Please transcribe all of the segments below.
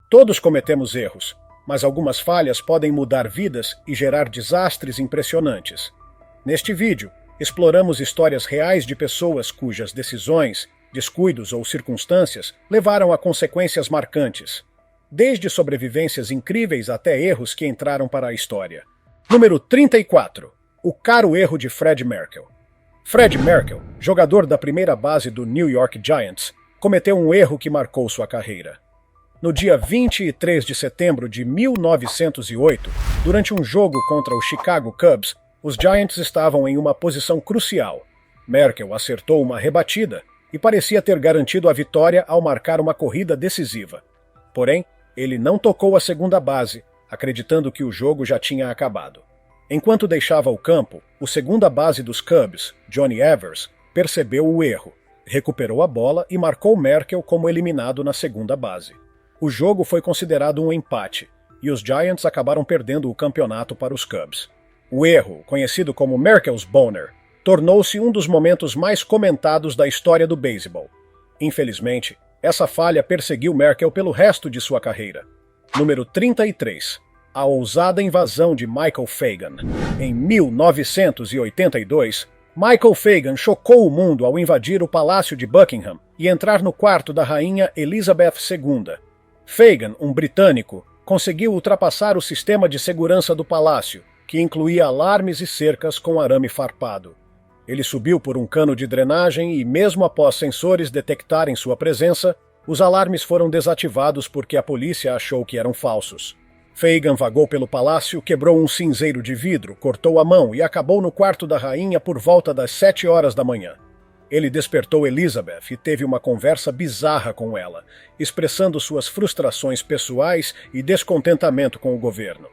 Todos cometemos erros, mas algumas falhas podem mudar vidas e gerar desastres impressionantes. Neste vídeo, exploramos histórias reais de pessoas cujas decisões, descuidos ou circunstâncias levaram a consequências marcantes, desde sobrevivências incríveis até erros que entraram para a história. Número 34. O caro erro de Fred Merkle. Fred Merkle, jogador da primeira base do New York Giants, cometeu um erro que marcou sua carreira. No dia 23 de setembro de 1908, durante um jogo contra o Chicago Cubs, os Giants estavam em uma posição crucial. Merkle acertou uma rebatida e parecia ter garantido a vitória ao marcar uma corrida decisiva. Porém, ele não tocou a segunda base, acreditando que o jogo já tinha acabado. Enquanto deixava o campo, o segunda base dos Cubs, Johnny Evers, percebeu o erro, recuperou a bola e marcou Merkle como eliminado na segunda base. O jogo foi considerado um empate, e os Giants acabaram perdendo o campeonato para os Cubs. O erro, conhecido como Merkle's Boner, tornou-se um dos momentos mais comentados da história do beisebol. Infelizmente, essa falha perseguiu Merkle pelo resto de sua carreira. Número 33. A ousada invasão de Michael Fagan. Em 1982, Michael Fagan chocou o mundo ao invadir o Palácio de Buckingham e entrar no quarto da rainha Elizabeth II. Fagan, um britânico, conseguiu ultrapassar o sistema de segurança do palácio, que incluía alarmes e cercas com arame farpado. Ele subiu por um cano de drenagem e, mesmo após sensores detectarem sua presença, os alarmes foram desativados porque a polícia achou que eram falsos. Fagan vagou pelo palácio, quebrou um cinzeiro de vidro, cortou a mão e acabou no quarto da rainha por volta das 7 horas da manhã. Ele despertou Elizabeth e teve uma conversa bizarra com ela, expressando suas frustrações pessoais e descontentamento com o governo.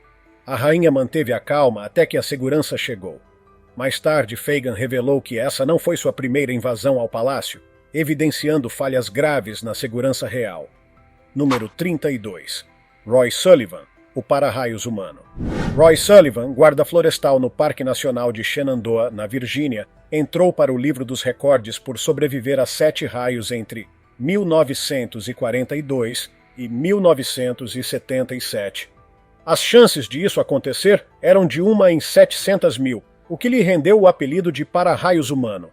A rainha manteve a calma até que a segurança chegou. Mais tarde, Fagan revelou que essa não foi sua primeira invasão ao palácio, evidenciando falhas graves na segurança real. Número 32. Roy Sullivan, o para-raios humano. Roy Sullivan, guarda florestal no Parque Nacional de Shenandoah, na Virgínia, entrou para o livro dos recordes por sobreviver a 7 raios entre 1942 e 1977. As chances de isso acontecer eram de 1 em 700 mil, o que lhe rendeu o apelido de para-raios humano.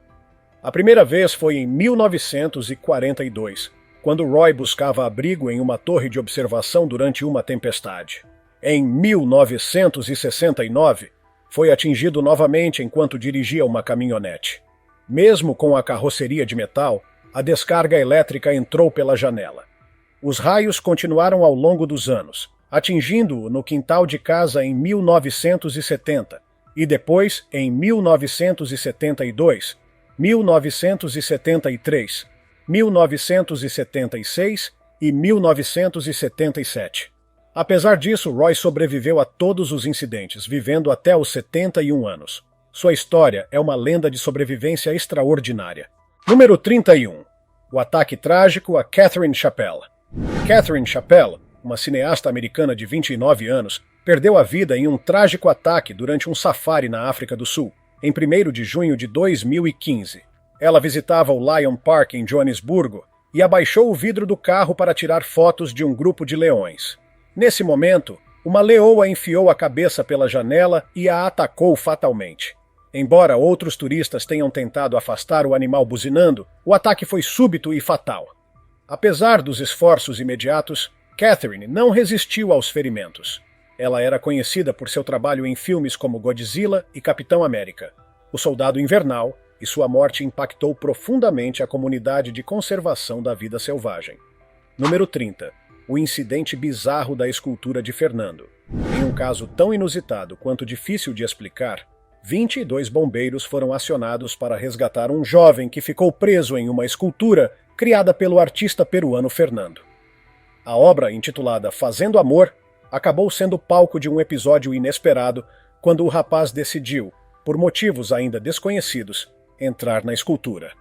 A primeira vez foi em 1942, quando Roy buscava abrigo em uma torre de observação durante uma tempestade. Em 1969, foi atingido novamente enquanto dirigia uma caminhonete. Mesmo com a carroceria de metal, a descarga elétrica entrou pela janela. Os raios continuaram ao longo dos anos, atingindo-o no quintal de casa em 1970, e depois em 1972, 1973, 1976 e 1977. Apesar disso, Roy sobreviveu a todos os incidentes, vivendo até os 71 anos. Sua história é uma lenda de sobrevivência extraordinária. Número 31. O ataque trágico a Catherine Chappell. Catherine Chappell, uma cineasta americana de 29 anos, perdeu a vida em um trágico ataque durante um safari na África do Sul, em 1º de junho de 2015. Ela visitava o Lion Park em Joanesburgo e abaixou o vidro do carro para tirar fotos de um grupo de leões. Nesse momento, uma leoa enfiou a cabeça pela janela e a atacou fatalmente. Embora outros turistas tenham tentado afastar o animal buzinando, o ataque foi súbito e fatal. Apesar dos esforços imediatos, Catherine não resistiu aos ferimentos. Ela era conhecida por seu trabalho em filmes como Godzilla e Capitão América, O Soldado Invernal, e sua morte impactou profundamente a comunidade de conservação da vida selvagem. Número 30. O incidente bizarro da escultura de Fernando. Em um caso tão inusitado quanto difícil de explicar, 22 bombeiros foram acionados para resgatar um jovem que ficou preso em uma escultura criada pelo artista peruano Fernando. A obra, intitulada Fazendo Amor, acabou sendo palco de um episódio inesperado quando o rapaz decidiu, por motivos ainda desconhecidos, entrar na escultura.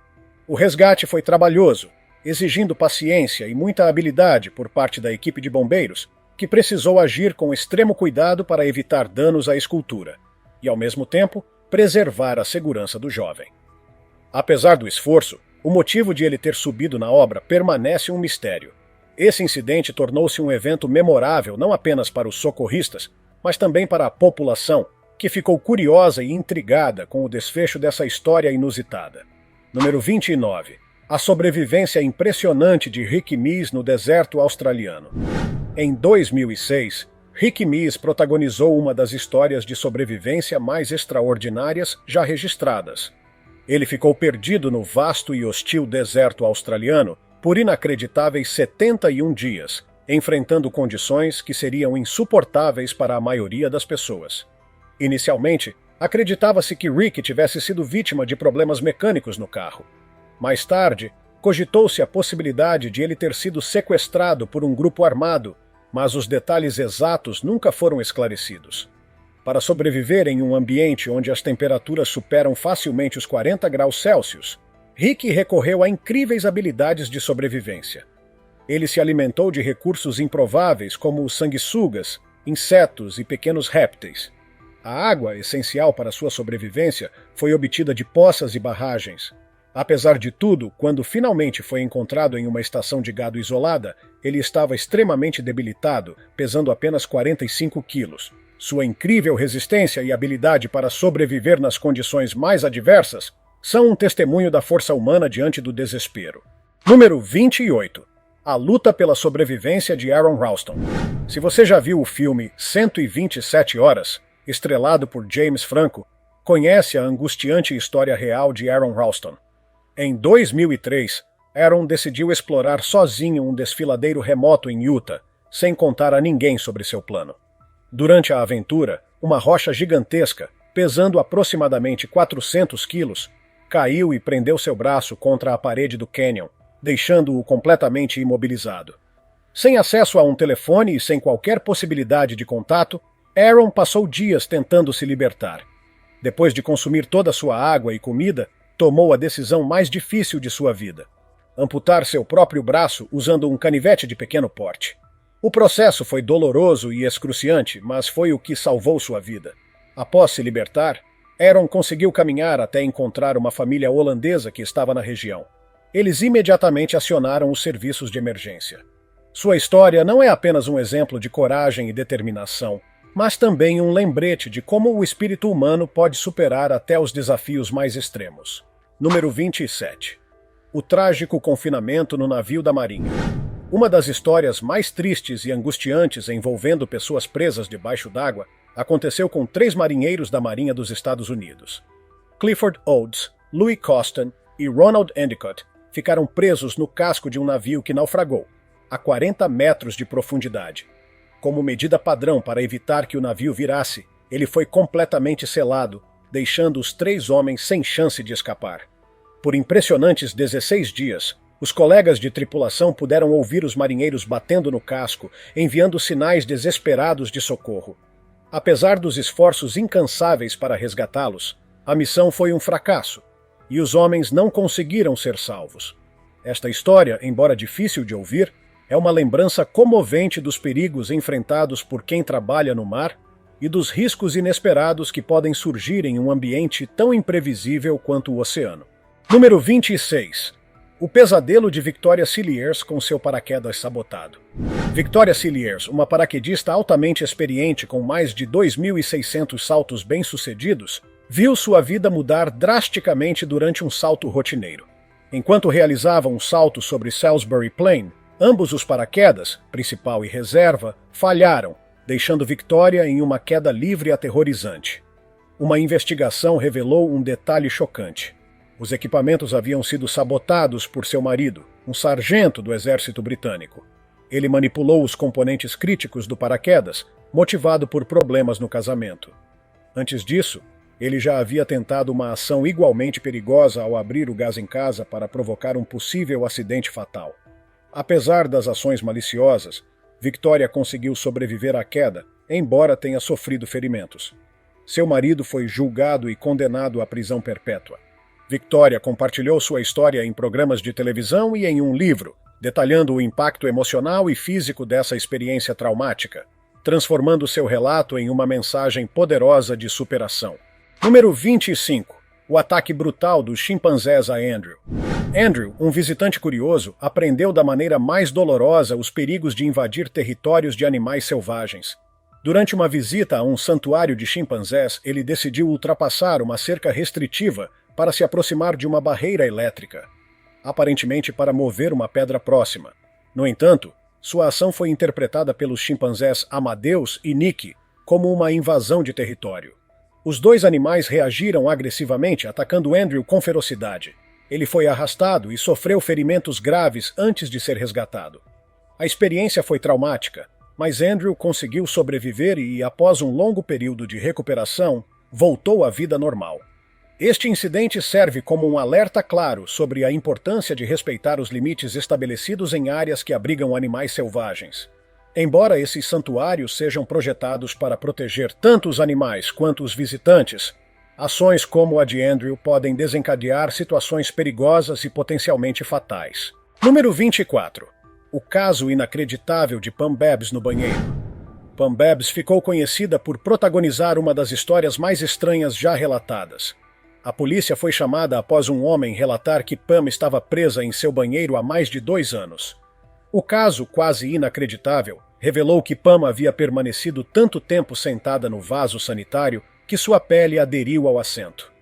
O resgate foi trabalhoso, exigindo paciência e muita habilidade por parte da equipe de bombeiros, que precisou agir com extremo cuidado para evitar danos à escultura e, ao mesmo tempo, preservar a segurança do jovem. Apesar do esforço, o motivo de ele ter subido na obra permanece um mistério. Esse incidente tornou-se um evento memorável não apenas para os socorristas, mas também para a população, que ficou curiosa e intrigada com o desfecho dessa história inusitada. Número 29. A sobrevivência impressionante de Rick Mies no deserto australiano. Em 2006, Rick Mies protagonizou uma das histórias de sobrevivência mais extraordinárias já registradas. Ele ficou perdido no vasto e hostil deserto australiano por inacreditáveis 71 dias, enfrentando condições que seriam insuportáveis para a maioria das pessoas. Inicialmente, acreditava-se que Rick tivesse sido vítima de problemas mecânicos no carro. Mais tarde, cogitou-se a possibilidade de ele ter sido sequestrado por um grupo armado, mas os detalhes exatos nunca foram esclarecidos. Para sobreviver em um ambiente onde as temperaturas superam facilmente os 40 graus Celsius, Rick recorreu a incríveis habilidades de sobrevivência. Ele se alimentou de recursos improváveis como sanguessugas, insetos e pequenos répteis. A água, essencial para sua sobrevivência, foi obtida de poças e barragens. Apesar de tudo, quando finalmente foi encontrado em uma estação de gado isolada, ele estava extremamente debilitado, pesando apenas 45 quilos. Sua incrível resistência e habilidade para sobreviver nas condições mais adversas são um testemunho da força humana diante do desespero. Número 28. A luta pela sobrevivência de Aron Ralston. Se você já viu o filme 127 Horas, estrelado por James Franco, conhece a angustiante história real de Aron Ralston. Em 2003, Aron decidiu explorar sozinho um desfiladeiro remoto em Utah, sem contar a ninguém sobre seu plano. Durante a aventura, uma rocha gigantesca, pesando aproximadamente 400 quilos, caiu e prendeu seu braço contra a parede do cânion, deixando-o completamente imobilizado. Sem acesso a um telefone e sem qualquer possibilidade de contato, Aron passou dias tentando se libertar. Depois de consumir toda sua água e comida, tomou a decisão mais difícil de sua vida: amputar seu próprio braço usando um canivete de pequeno porte. O processo foi doloroso e excruciante, mas foi o que salvou sua vida. Após se libertar, Aron conseguiu caminhar até encontrar uma família holandesa que estava na região. Eles imediatamente acionaram os serviços de emergência. Sua história não é apenas um exemplo de coragem e determinação, mas também um lembrete de como o espírito humano pode superar até os desafios mais extremos. Número 27. O trágico confinamento no navio da Marinha. Uma das histórias mais tristes e angustiantes envolvendo pessoas presas debaixo d'água aconteceu com 3 marinheiros da Marinha dos Estados Unidos. Clifford Oates, Louis Costin e Ronald Endicott ficaram presos no casco de um navio que naufragou, a 40 metros de profundidade. Como medida padrão para evitar que o navio virasse, ele foi completamente selado, deixando os 3 homens sem chance de escapar. Por impressionantes 16 dias, os colegas de tripulação puderam ouvir os marinheiros batendo no casco, enviando sinais desesperados de socorro. Apesar dos esforços incansáveis para resgatá-los, a missão foi um fracasso, e os homens não conseguiram ser salvos. Esta história, embora difícil de ouvir, é uma lembrança comovente dos perigos enfrentados por quem trabalha no mar e dos riscos inesperados que podem surgir em um ambiente tão imprevisível quanto o oceano. Número 26. O pesadelo de Victoria Cilliers com seu paraquedas sabotado. Victoria Cilliers, uma paraquedista altamente experiente com mais de 2.600 saltos bem-sucedidos, viu sua vida mudar drasticamente durante um salto rotineiro. Enquanto realizava um salto sobre Salisbury Plain, ambos os paraquedas, principal e reserva, falharam, deixando Victoria em uma queda livre e aterrorizante. Uma investigação revelou um detalhe chocante. Os equipamentos haviam sido sabotados por seu marido, um sargento do exército britânico. Ele manipulou os componentes críticos do paraquedas, motivado por problemas no casamento. Antes disso, ele já havia tentado uma ação igualmente perigosa ao abrir o gás em casa para provocar um possível acidente fatal. Apesar das ações maliciosas, Victoria conseguiu sobreviver à queda, embora tenha sofrido ferimentos. Seu marido foi julgado e condenado à prisão perpétua. Victoria compartilhou sua história em programas de televisão e em um livro, detalhando o impacto emocional e físico dessa experiência traumática, transformando seu relato em uma mensagem poderosa de superação. Número 25. o ataque brutal dos chimpanzés a Andrew. Andrew, um visitante curioso, aprendeu da maneira mais dolorosa os perigos de invadir territórios de animais selvagens. Durante uma visita a um santuário de chimpanzés, ele decidiu ultrapassar uma cerca restritiva para se aproximar de uma barreira elétrica, aparentemente para mover uma pedra próxima. No entanto, sua ação foi interpretada pelos chimpanzés Amadeus e Nick como uma invasão de território. Os dois animais reagiram agressivamente, atacando Andrew com ferocidade. Ele foi arrastado e sofreu ferimentos graves antes de ser resgatado. A experiência foi traumática, mas Andrew conseguiu sobreviver e, após um longo período de recuperação, voltou à vida normal. Este incidente serve como um alerta claro sobre a importância de respeitar os limites estabelecidos em áreas que abrigam animais selvagens. Embora esses santuários sejam projetados para proteger tanto os animais quanto os visitantes, ações como a de Andrew podem desencadear situações perigosas e potencialmente fatais. Número 24. O caso inacreditável de Pam Babs no banheiro. Pam Babs ficou conhecida por protagonizar uma das histórias mais estranhas já relatadas. A polícia foi chamada após um homem relatar que Pam estava presa em seu banheiro há mais de 2 anos. O caso, quase inacreditável, revelou que Pam havia permanecido tanto tempo sentada no vaso sanitário que sua pele aderiu ao assento.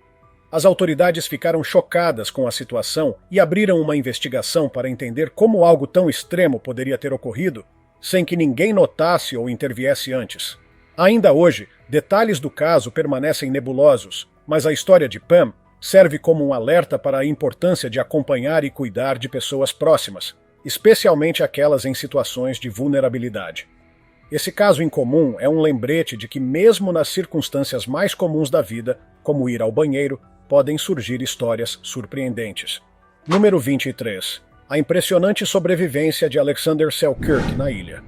As autoridades ficaram chocadas com a situação e abriram uma investigação para entender como algo tão extremo poderia ter ocorrido sem que ninguém notasse ou interviesse antes. Ainda hoje, detalhes do caso permanecem nebulosos, mas a história de Pam serve como um alerta para a importância de acompanhar e cuidar de pessoas próximas, especialmente aquelas em situações de vulnerabilidade. Esse caso incomum é um lembrete de que mesmo nas circunstâncias mais comuns da vida, como ir ao banheiro, podem surgir histórias surpreendentes. Número 23. A impressionante sobrevivência de Alexander Selkirk na ilha.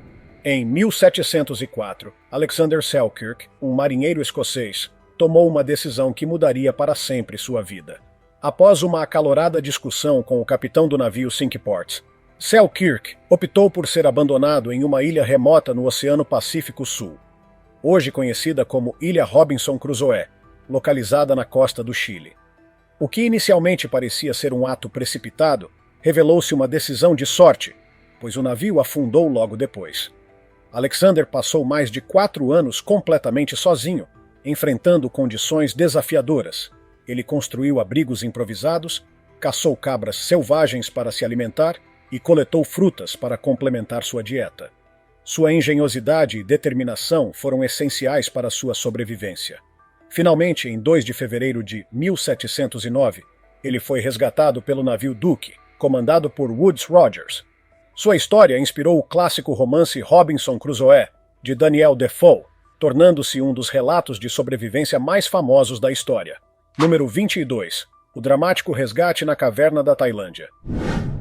Em 1704, Alexander Selkirk, um marinheiro escocês, tomou uma decisão que mudaria para sempre sua vida. Após uma acalorada discussão com o capitão do navio Cinque Ports, Selkirk optou por ser abandonado em uma ilha remota no Oceano Pacífico Sul, hoje conhecida como Ilha Robinson Crusoe, localizada na costa do Chile. O que inicialmente parecia ser um ato precipitado, revelou-se uma decisão de sorte, pois o navio afundou logo depois. Alexander passou mais de 4 anos completamente sozinho, enfrentando condições desafiadoras. Ele construiu abrigos improvisados, caçou cabras selvagens para se alimentar e coletou frutas para complementar sua dieta. Sua engenhosidade e determinação foram essenciais para sua sobrevivência. Finalmente, em 2 de fevereiro de 1709, ele foi resgatado pelo navio Duke, comandado por Woodes Rogers. Sua história inspirou o clássico romance Robinson Crusoe, de Daniel Defoe, tornando-se um dos relatos de sobrevivência mais famosos da história. Número 22. O dramático resgate na caverna da Tailândia.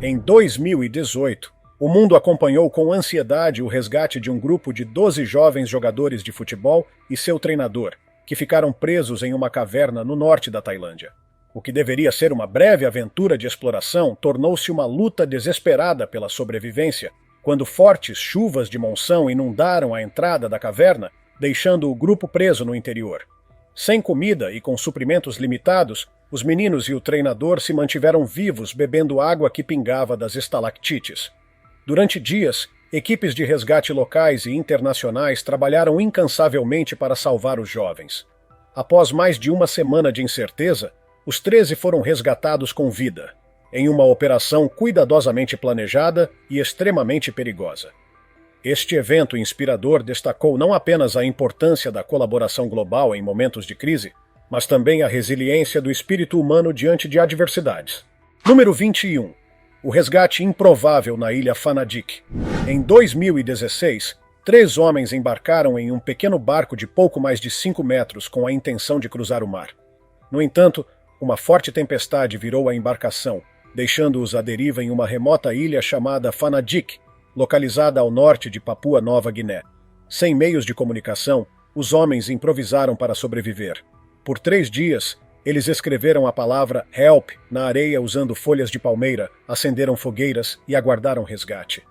Em 2018, o mundo acompanhou com ansiedade o resgate de um grupo de 12 jovens jogadores de futebol e seu treinador, que ficaram presos em uma caverna no norte da Tailândia. O que deveria ser uma breve aventura de exploração tornou-se uma luta desesperada pela sobrevivência, quando fortes chuvas de monção inundaram a entrada da caverna, deixando o grupo preso no interior. Sem comida e com suprimentos limitados, os meninos e o treinador se mantiveram vivos bebendo água que pingava das estalactites. Durante dias, equipes de resgate locais e internacionais trabalharam incansavelmente para salvar os jovens. Após mais de uma semana de incerteza, os 13 foram resgatados com vida, em uma operação cuidadosamente planejada e extremamente perigosa. Este evento inspirador destacou não apenas a importância da colaboração global em momentos de crise, mas também a resiliência do espírito humano diante de adversidades. Número 21. O resgate improvável na ilha Fanadik. Em 2016, 3 homens embarcaram em um pequeno barco de pouco mais de 5 metros com a intenção de cruzar o mar. No entanto, uma forte tempestade virou a embarcação, deixando-os à deriva em uma remota ilha chamada Fanadik, localizada ao norte de Papua Nova Guiné. Sem meios de comunicação, os homens improvisaram para sobreviver. Por 3 dias, eles escreveram a palavra "Help" na areia usando folhas de palmeira, acenderam fogueiras e aguardaram resgate.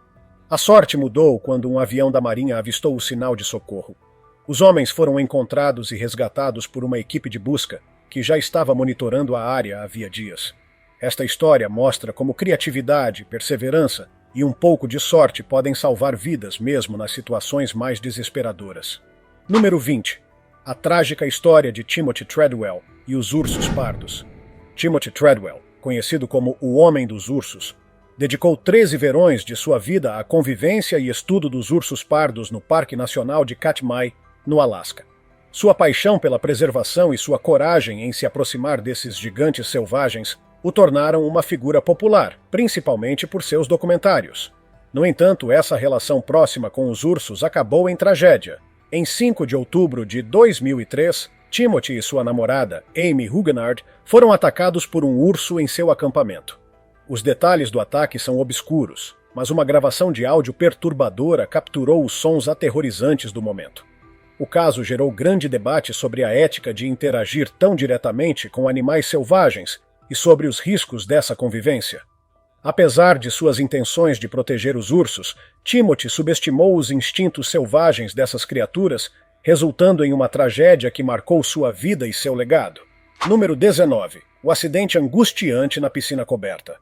A sorte mudou quando um avião da Marinha avistou o sinal de socorro. Os homens foram encontrados e resgatados por uma equipe de busca, que já estava monitorando a área havia dias. Esta história mostra como criatividade, perseverança e um pouco de sorte podem salvar vidas mesmo nas situações mais desesperadoras. Número 20. A trágica história de Timothy Treadwell e os ursos pardos. Timothy Treadwell, conhecido como o Homem dos Ursos, dedicou 13 verões de sua vida à convivência e estudo dos ursos pardos no Parque Nacional de Katmai, no Alasca. Sua paixão pela preservação e sua coragem em se aproximar desses gigantes selvagens o tornaram uma figura popular, principalmente por seus documentários. No entanto, essa relação próxima com os ursos acabou em tragédia. Em 5 de outubro de 2003, Timothy e sua namorada, Amy Huguenard, foram atacados por um urso em seu acampamento. Os detalhes do ataque são obscuros, mas uma gravação de áudio perturbadora capturou os sons aterrorizantes do momento. O caso gerou grande debate sobre a ética de interagir tão diretamente com animais selvagens e sobre os riscos dessa convivência. Apesar de suas intenções de proteger os ursos, Timothy subestimou os instintos selvagens dessas criaturas, resultando em uma tragédia que marcou sua vida e seu legado. Número 19. O acidente angustiante na piscina coberta.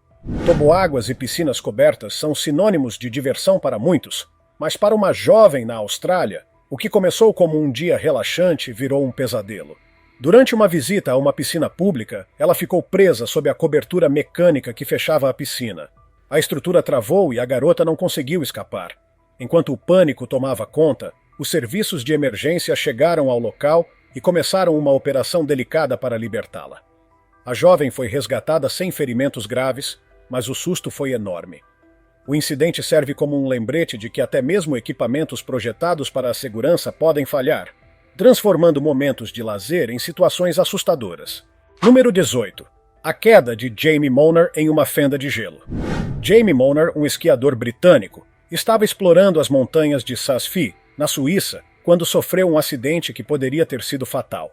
Toboáguas e piscinas cobertas são sinônimos de diversão para muitos, mas para uma jovem na Austrália, o que começou como um dia relaxante virou um pesadelo. Durante uma visita a uma piscina pública, ela ficou presa sob a cobertura mecânica que fechava a piscina. A estrutura travou e a garota não conseguiu escapar. Enquanto o pânico tomava conta, os serviços de emergência chegaram ao local e começaram uma operação delicada para libertá-la. A jovem foi resgatada sem ferimentos graves, mas o susto foi enorme. O incidente serve como um lembrete de que até mesmo equipamentos projetados para a segurança podem falhar, transformando momentos de lazer em situações assustadoras. Número 18. A queda de Jamie Moner em uma fenda de gelo. Jamie Moner, um esquiador britânico, estava explorando as montanhas de Saas-Fee, na Suíça, quando sofreu um acidente que poderia ter sido fatal.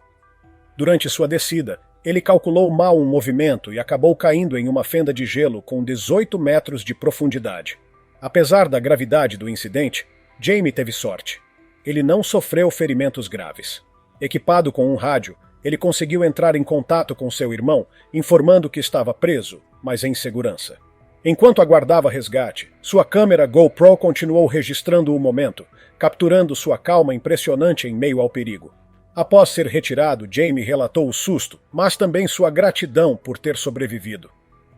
Durante sua descida, ele calculou mal um movimento e acabou caindo em uma fenda de gelo com 18 metros de profundidade. Apesar da gravidade do incidente, Jamie teve sorte. Ele não sofreu ferimentos graves. Equipado com um rádio, ele conseguiu entrar em contato com seu irmão, informando que estava preso, mas em segurança. Enquanto aguardava resgate, sua câmera GoPro continuou registrando o momento, capturando sua calma impressionante em meio ao perigo. Após ser retirado, Jamie relatou o susto, mas também sua gratidão por ter sobrevivido.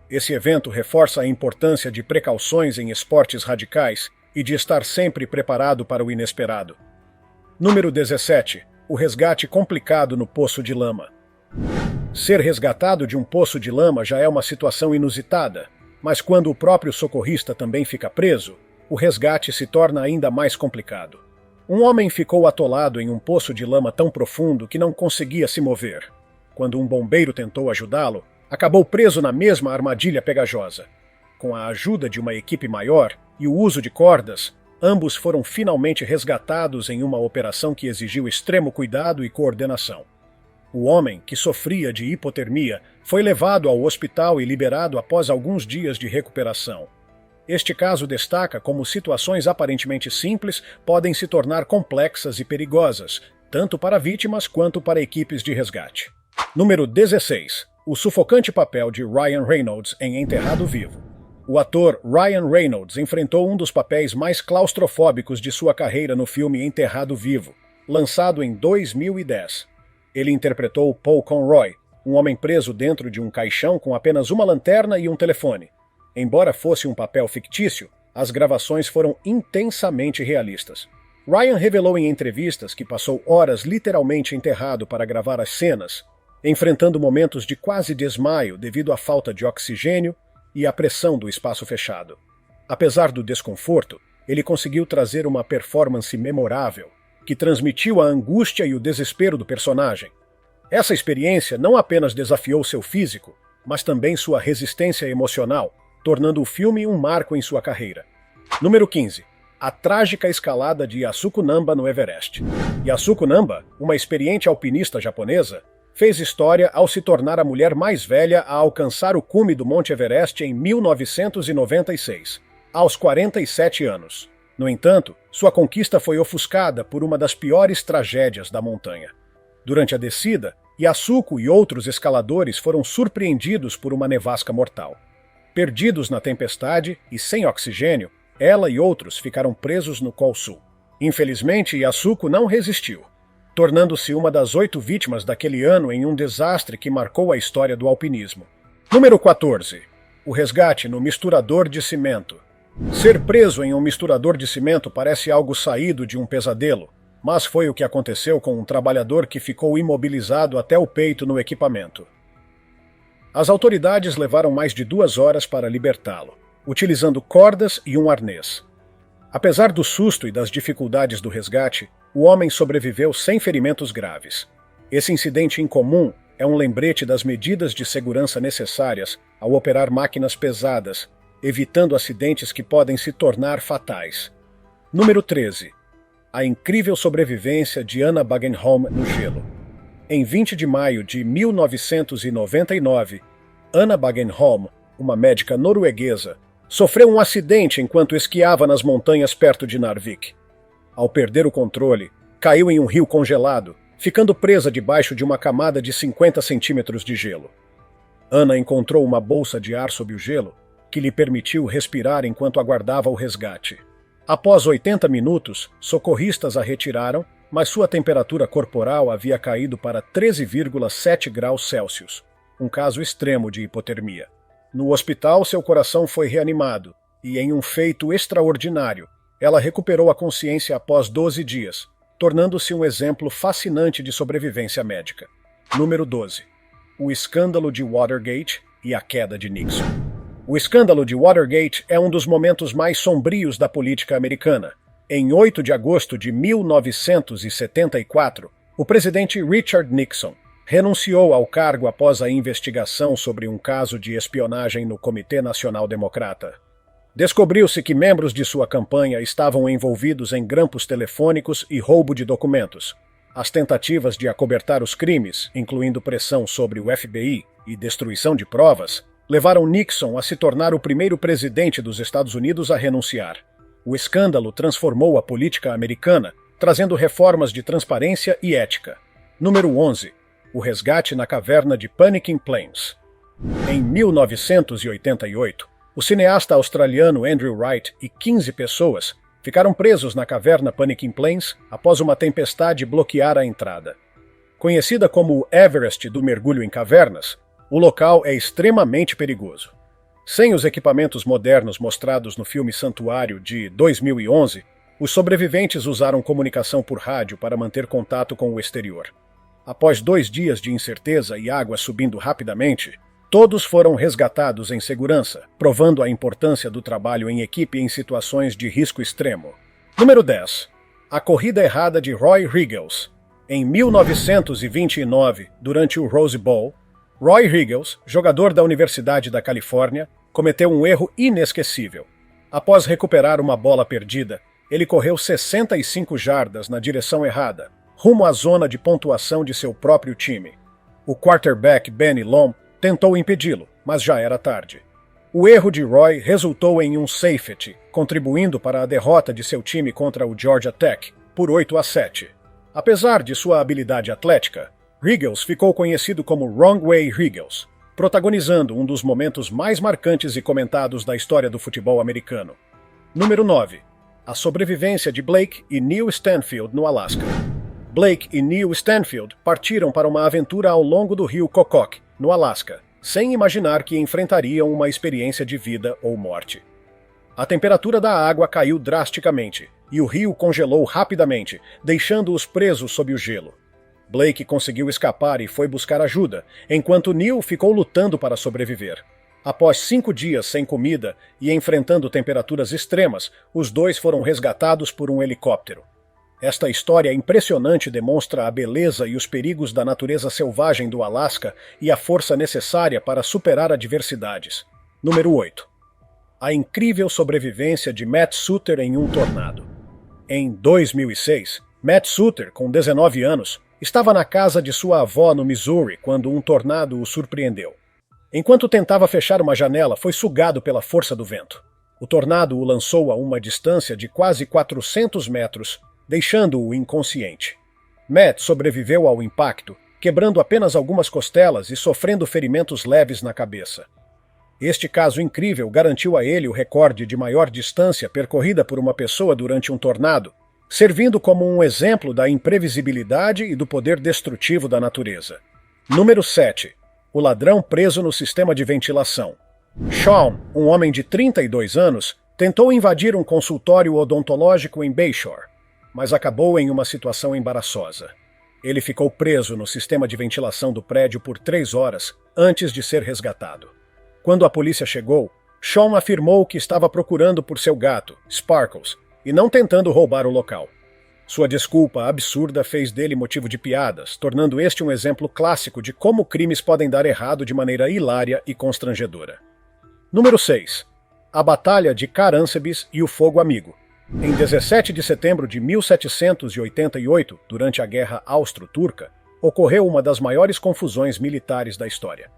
Esse evento reforça a importância de precauções em esportes radicais e de estar sempre preparado para o inesperado. Número 17. O resgate complicado no poço de lama. Ser resgatado de um poço de lama já é uma situação inusitada, mas quando o próprio socorrista também fica preso, o resgate se torna ainda mais complicado. Um homem ficou atolado em um poço de lama tão profundo que não conseguia se mover. Quando um bombeiro tentou ajudá-lo, acabou preso na mesma armadilha pegajosa. Com a ajuda de uma equipe maior e o uso de cordas, ambos foram finalmente resgatados em uma operação que exigiu extremo cuidado e coordenação. O homem, que sofria de hipotermia, foi levado ao hospital e liberado após alguns dias de recuperação. Este caso destaca como situações aparentemente simples podem se tornar complexas e perigosas, tanto para vítimas quanto para equipes de resgate. Número 16. O sufocante papel de Ryan Reynolds em Enterrado Vivo. O ator Ryan Reynolds enfrentou um dos papéis mais claustrofóbicos de sua carreira no filme Enterrado Vivo, lançado em 2010. Ele interpretou Paul Conroy, um homem preso dentro de um caixão com apenas uma lanterna e um telefone. Embora fosse um papel fictício, as gravações foram intensamente realistas. Ryan revelou em entrevistas que passou horas literalmente enterrado para gravar as cenas, enfrentando momentos de quase desmaio devido à falta de oxigênio e à pressão do espaço fechado. Apesar do desconforto, ele conseguiu trazer uma performance memorável, que transmitiu a angústia e o desespero do personagem. Essa experiência não apenas desafiou seu físico, mas também sua resistência emocional, tornando o filme um marco em sua carreira. Número 15. A trágica escalada de Yasuko Namba no Everest. Yasuko Namba, uma experiente alpinista japonesa, fez história ao se tornar a mulher mais velha a alcançar o cume do Monte Everest em 1996, aos 47 anos. No entanto, sua conquista foi ofuscada por uma das piores tragédias da montanha. Durante a descida, Yasuko e outros escaladores foram surpreendidos por uma nevasca mortal. Perdidos na tempestade e sem oxigênio, ela e outros ficaram presos no Col Sul. Infelizmente, Yasuko não resistiu, tornando-se uma das 8 vítimas daquele ano em um desastre que marcou a história do alpinismo. Número 14. O resgate no misturador de cimento. Ser preso em um misturador de cimento parece algo saído de um pesadelo, mas foi o que aconteceu com um trabalhador que ficou imobilizado até o peito no equipamento. As autoridades levaram mais de 2 horas para libertá-lo, utilizando cordas e um arnês. Apesar do susto e das dificuldades do resgate, o homem sobreviveu sem ferimentos graves. Esse incidente incomum é um lembrete das medidas de segurança necessárias ao operar máquinas pesadas, evitando acidentes que podem se tornar fatais. Número 13. A incrível sobrevivência de Anna Bagenholm no gelo. Em 20 de maio de 1999, Anna Bagenholm, uma médica norueguesa, sofreu um acidente enquanto esquiava nas montanhas perto de Narvik. Ao perder o controle, caiu em um rio congelado, ficando presa debaixo de uma camada de 50 centímetros de gelo. Anna encontrou uma bolsa de ar sob o gelo, que lhe permitiu respirar enquanto aguardava o resgate. Após 80 minutos, socorristas a retiraram, mas sua temperatura corporal havia caído para 13,7 graus Celsius, um caso extremo de hipotermia. No hospital, seu coração foi reanimado, e em um feito extraordinário, ela recuperou a consciência após 12 dias, tornando-se um exemplo fascinante de sobrevivência médica. Número 12. O escândalo de Watergate e a queda de Nixon. O escândalo de Watergate é um dos momentos mais sombrios da política americana. Em 8 de agosto de 1974, o presidente Richard Nixon renunciou ao cargo após a investigação sobre um caso de espionagem no Comitê Nacional Democrata. Descobriu-se que membros de sua campanha estavam envolvidos em grampos telefônicos e roubo de documentos. As tentativas de acobertar os crimes, incluindo pressão sobre o FBI e destruição de provas, levaram Nixon a se tornar o primeiro presidente dos Estados Unidos a renunciar. O escândalo transformou a política americana, trazendo reformas de transparência e ética. Número 11. O resgate na caverna de Panikin Plains. Em 1988, o cineasta australiano Andrew Wright e 15 pessoas ficaram presos na caverna Panikin Plains após uma tempestade bloquear a entrada. Conhecida como o Everest do mergulho em cavernas, o local é extremamente perigoso. Sem os equipamentos modernos mostrados no filme Santuário de 2011, os sobreviventes usaram comunicação por rádio para manter contato com o exterior. Após 2 dias de incerteza e água subindo rapidamente, todos foram resgatados em segurança, provando a importância do trabalho em equipe em situações de risco extremo. Número 10. A corrida errada de Roy Riggles. Em 1929, durante o Rose Bowl, Roy Riggles, jogador da Universidade da Califórnia, cometeu um erro inesquecível. Após recuperar uma bola perdida, ele correu 65 jardas na direção errada, rumo à zona de pontuação de seu próprio time. O quarterback Benny Lom tentou impedi-lo, mas já era tarde. O erro de Roy resultou em um safety, contribuindo para a derrota de seu time contra o Georgia Tech, por 8-7. Apesar de sua habilidade atlética, Riggles ficou conhecido como Wrong Way Riggles, protagonizando um dos momentos mais marcantes e comentados da história do futebol americano. Número 9. A sobrevivência de Blake e Neil Stanfield no Alasca. Blake e Neil Stanfield partiram para uma aventura ao longo do rio Kokok, no Alasca, sem imaginar que enfrentariam uma experiência de vida ou morte. A temperatura da água caiu drasticamente, e o rio congelou rapidamente, deixando-os presos sob o gelo. Blake conseguiu escapar e foi buscar ajuda, enquanto Neil ficou lutando para sobreviver. Após 5 dias sem comida e enfrentando temperaturas extremas, os dois foram resgatados por um helicóptero. Esta história impressionante demonstra a beleza e os perigos da natureza selvagem do Alasca e a força necessária para superar adversidades. Número 8. A incrível sobrevivência de Matt Suter em um tornado. Em 2006, Matt Suter, com 19 anos, estava na casa de sua avó no Missouri quando um tornado o surpreendeu. Enquanto tentava fechar uma janela, foi sugado pela força do vento. O tornado o lançou a uma distância de quase 400 metros, deixando-o inconsciente. Matt sobreviveu ao impacto quebrando apenas algumas costelas e sofrendo ferimentos leves na cabeça. Este caso incrível garantiu a ele o recorde de maior distância percorrida por uma pessoa durante um tornado, servindo como um exemplo da imprevisibilidade e do poder destrutivo da natureza. Número 7. O ladrão preso no sistema de ventilação. Sean, um homem de 32 anos, tentou invadir um consultório odontológico em Bayshore, mas acabou em uma situação embaraçosa. Ele ficou preso no sistema de ventilação do prédio por 3 horas antes de ser resgatado. Quando a polícia chegou, Sean afirmou que estava procurando por seu gato, Sparkles, e não tentando roubar o local. Sua desculpa absurda fez dele motivo de piadas, tornando este um exemplo clássico de como crimes podem dar errado de maneira hilária e constrangedora. Número 6. A Batalha de Caransebes e o Fogo Amigo. Em 17 de setembro de 1788, durante a Guerra Austro-Turca, ocorreu uma das maiores confusões militares da história.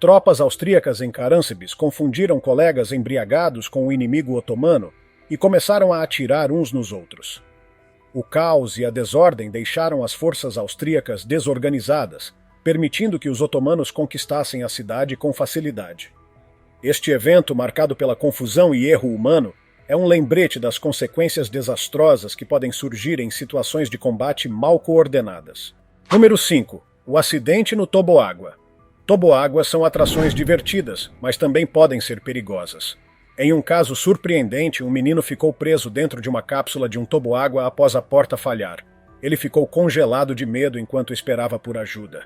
Tropas austríacas em Caransebes confundiram colegas embriagados com o inimigo otomano e começaram a atirar uns nos outros. O caos e a desordem deixaram as forças austríacas desorganizadas, permitindo que os otomanos conquistassem a cidade com facilidade. Este evento, marcado pela confusão e erro humano, é um lembrete das consequências desastrosas que podem surgir em situações de combate mal coordenadas. Número 5. O acidente no toboágua. Toboáguas são atrações divertidas, mas também podem ser perigosas. Em um caso surpreendente, um menino ficou preso dentro de uma cápsula de um toboágua após a porta falhar. Ele ficou congelado de medo enquanto esperava por ajuda.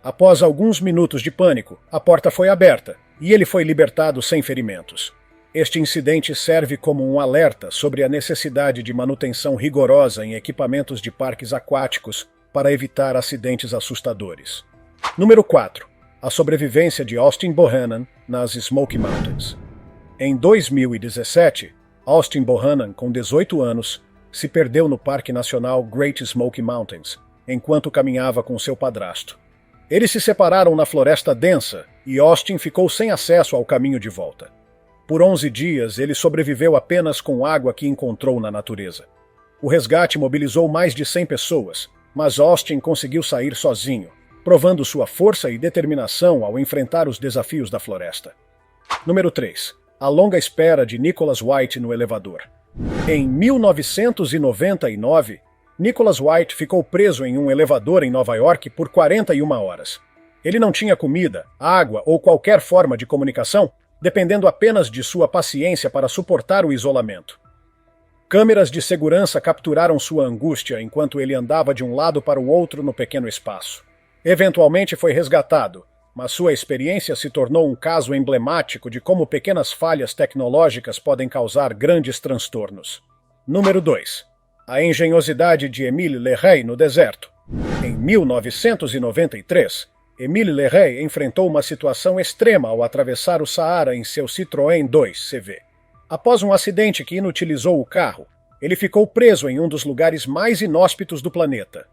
Após alguns minutos de pânico, a porta foi aberta e ele foi libertado sem ferimentos. Este incidente serve como um alerta sobre a necessidade de manutenção rigorosa em equipamentos de parques aquáticos para evitar acidentes assustadores. Número 4. A sobrevivência de Austin Bohannon nas Smoky Mountains. Em 2017, Austin Bohannon, com 18 anos, se perdeu no Parque Nacional Great Smoky Mountains, enquanto caminhava com seu padrasto. Eles se separaram na floresta densa e Austin ficou sem acesso ao caminho de volta. Por 11 dias, ele sobreviveu apenas com água que encontrou na natureza. O resgate mobilizou mais de 100 pessoas, mas Austin conseguiu sair sozinho, provando sua força e determinação ao enfrentar os desafios da floresta. Número 3. A longa espera de Nicholas White no elevador. Em 1999, Nicholas White ficou preso em um elevador em Nova York por 41 horas. Ele não tinha comida, água ou qualquer forma de comunicação, dependendo apenas de sua paciência para suportar o isolamento. Câmeras de segurança capturaram sua angústia enquanto ele andava de um lado para o outro no pequeno espaço. Eventualmente foi resgatado, mas sua experiência se tornou um caso emblemático de como pequenas falhas tecnológicas podem causar grandes transtornos. Número 2. A engenhosidade de Émile Leray no deserto. Em 1993, Émile Leray enfrentou uma situação extrema ao atravessar o Saara em seu Citroën 2 CV. Após um acidente que inutilizou o carro, ele ficou preso em um dos lugares mais inóspitos do planeta.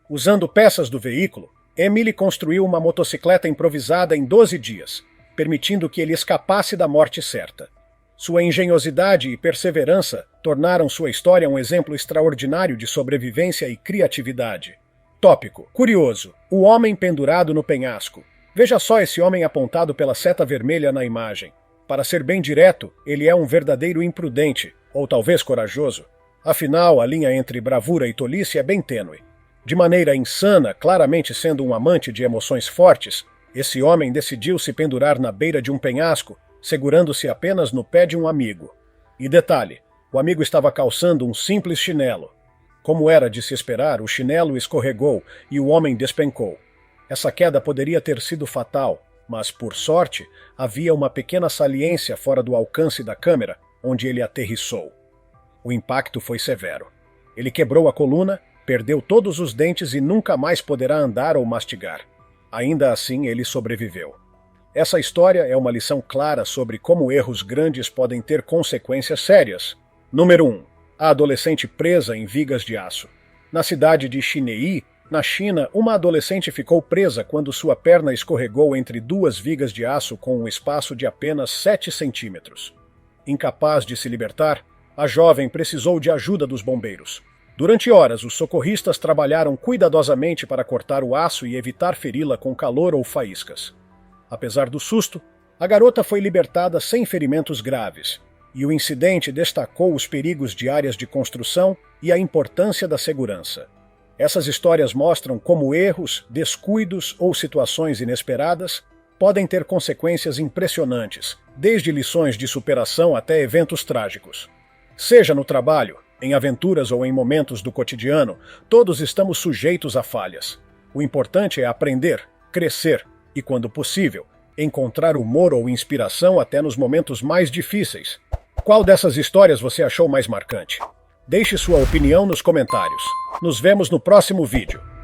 Usando peças do veículo, Émile construiu uma motocicleta improvisada em 12 dias, permitindo que ele escapasse da morte certa. Sua engenhosidade e perseverança tornaram sua história um exemplo extraordinário de sobrevivência e criatividade. Tópico. Curioso. O homem pendurado no penhasco. Veja só esse homem apontado pela seta vermelha na imagem. Para ser bem direto, ele é um verdadeiro imprudente, ou talvez corajoso. Afinal, a linha entre bravura e tolice é bem tênue. De maneira insana, claramente sendo um amante de emoções fortes, esse homem decidiu se pendurar na beira de um penhasco, segurando-se apenas no pé de um amigo. E detalhe, o amigo estava calçando um simples chinelo. Como era de se esperar, o chinelo escorregou e o homem despencou. Essa queda poderia ter sido fatal, mas, por sorte, havia uma pequena saliência fora do alcance da câmera, onde ele aterrissou. O impacto foi severo. Ele quebrou a coluna, perdeu todos os dentes e nunca mais poderá andar ou mastigar. Ainda assim, ele sobreviveu. Essa história é uma lição clara sobre como erros grandes podem ter consequências sérias. Número 1. A adolescente presa em vigas de aço. Na cidade de Xinei, na China, uma adolescente ficou presa quando sua perna escorregou entre duas vigas de aço com um espaço de apenas 7 centímetros. Incapaz de se libertar, a jovem precisou de ajuda dos bombeiros. Durante horas, os socorristas trabalharam cuidadosamente para cortar o aço e evitar feri-la com calor ou faíscas. Apesar do susto, a garota foi libertada sem ferimentos graves, e o incidente destacou os perigos de áreas de construção e a importância da segurança. Essas histórias mostram como erros, descuidos ou situações inesperadas podem ter consequências impressionantes, desde lições de superação até eventos trágicos. Seja no trabalho, em aventuras ou em momentos do cotidiano, todos estamos sujeitos a falhas. O importante é aprender, crescer e, quando possível, encontrar humor ou inspiração até nos momentos mais difíceis. Qual dessas histórias você achou mais marcante? Deixe sua opinião nos comentários. Nos vemos no próximo vídeo.